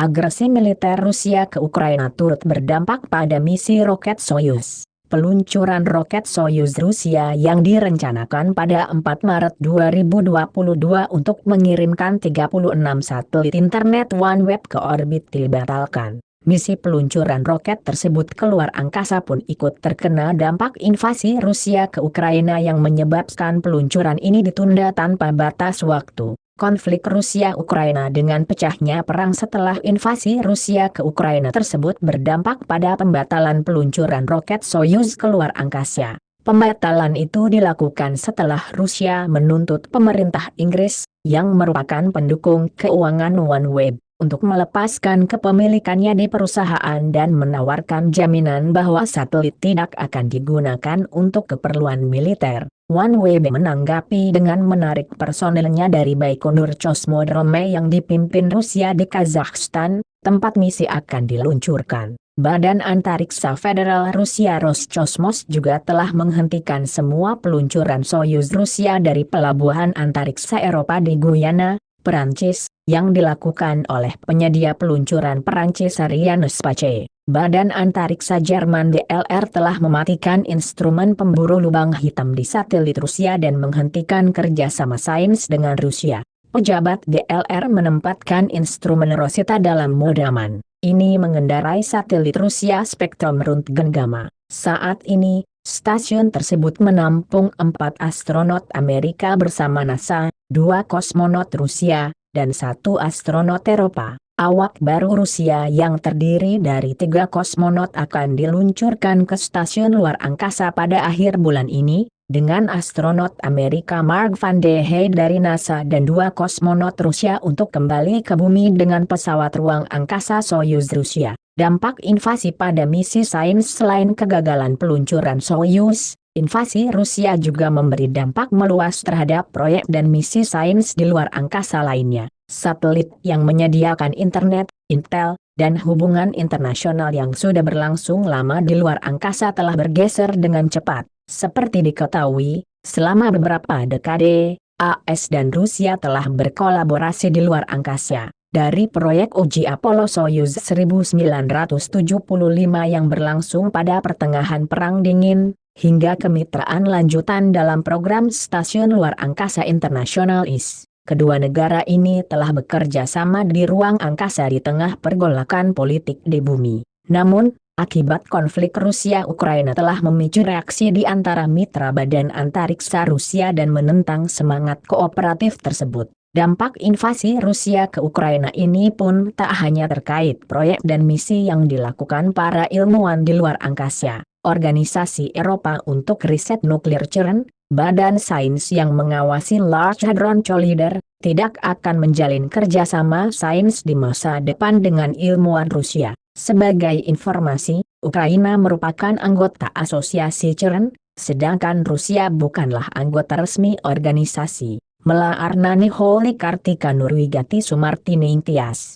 Agresi militer Rusia ke Ukraina turut berdampak pada misi roket Soyuz. Peluncuran roket Soyuz Rusia yang direncanakan pada 4 Maret 2022 untuk mengirimkan 36 satelit internet OneWeb ke orbit dibatalkan. Misi peluncuran roket tersebut keluar angkasa pun ikut terkena dampak invasi Rusia ke Ukraina yang menyebabkan peluncuran ini ditunda tanpa batas waktu. Konflik Rusia-Ukraina dengan pecahnya perang setelah invasi Rusia ke Ukraina tersebut berdampak pada pembatalan peluncuran roket Soyuz keluar angkasa. Pembatalan itu dilakukan setelah Rusia menuntut pemerintah Inggris, yang merupakan pendukung keuangan OneWeb, untuk melepaskan kepemilikannya di perusahaan dan menawarkan jaminan bahwa satelit tidak akan digunakan untuk keperluan militer. OneWeb menanggapi dengan menarik personelnya dari Baikonur Cosmodrome yang dipimpin Rusia di Kazakhstan, tempat misi akan diluncurkan. Badan Antariksa Federal Rusia Roscosmos juga telah menghentikan semua peluncuran Soyuz Rusia dari pelabuhan antariksa Eropa di Guyana, Perancis, yang dilakukan oleh penyedia peluncuran Perancis Arianespace. Badan Antariksa Jerman DLR telah mematikan instrumen pemburu lubang hitam di satelit Rusia dan menghentikan kerjasama sains dengan Rusia. Pejabat DLR menempatkan instrumen Rosetta dalam mode aman. Ini mengendarai satelit Rusia Spektrum Röntgen Gamma. Saat ini, stasiun tersebut menampung 4 astronot Amerika bersama NASA, 2 kosmonot Rusia, dan 1 astronot Eropa. Awak baru Rusia yang terdiri dari 3 kosmonot akan diluncurkan ke stasiun luar angkasa pada akhir bulan ini, dengan astronot Amerika Mark Van de Hey dari NASA dan 2 kosmonot Rusia untuk kembali ke bumi dengan pesawat ruang angkasa Soyuz Rusia. Dampak invasi pada misi sains. Selain kegagalan peluncuran Soyuz, invasi Rusia juga memberi dampak meluas terhadap proyek dan misi sains di luar angkasa lainnya. Satelit yang menyediakan internet, intel, dan hubungan internasional yang sudah berlangsung lama di luar angkasa telah bergeser dengan cepat. Seperti diketahui, selama beberapa dekade, AS dan Rusia telah berkolaborasi di luar angkasa. Dari proyek uji Apollo Soyuz 1975 yang berlangsung pada pertengahan Perang Dingin, hingga kemitraan lanjutan dalam program Stasiun Luar Angkasa Internasional IS. Kedua negara ini telah bekerja sama di ruang angkasa di tengah pergolakan politik di bumi. Namun, akibat konflik Rusia-Ukraina telah memicu reaksi di antara mitra Badan Antariksa Rusia dan menentang semangat kooperatif tersebut. Dampak invasi Rusia ke Ukraina ini pun tak hanya terkait proyek dan misi yang dilakukan para ilmuwan di luar angkasa. Organisasi Eropa untuk Riset Nuklir CERN, badan sains yang mengawasi Large Hadron Collider, tidak akan menjalin kerjasama sains di masa depan dengan ilmuwan Rusia. Sebagai informasi, Ukraina merupakan anggota asosiasi CERN, sedangkan Rusia bukanlah anggota resmi organisasi. Mela Arnani Holi Kartika Nurwigati Sumartini Intias.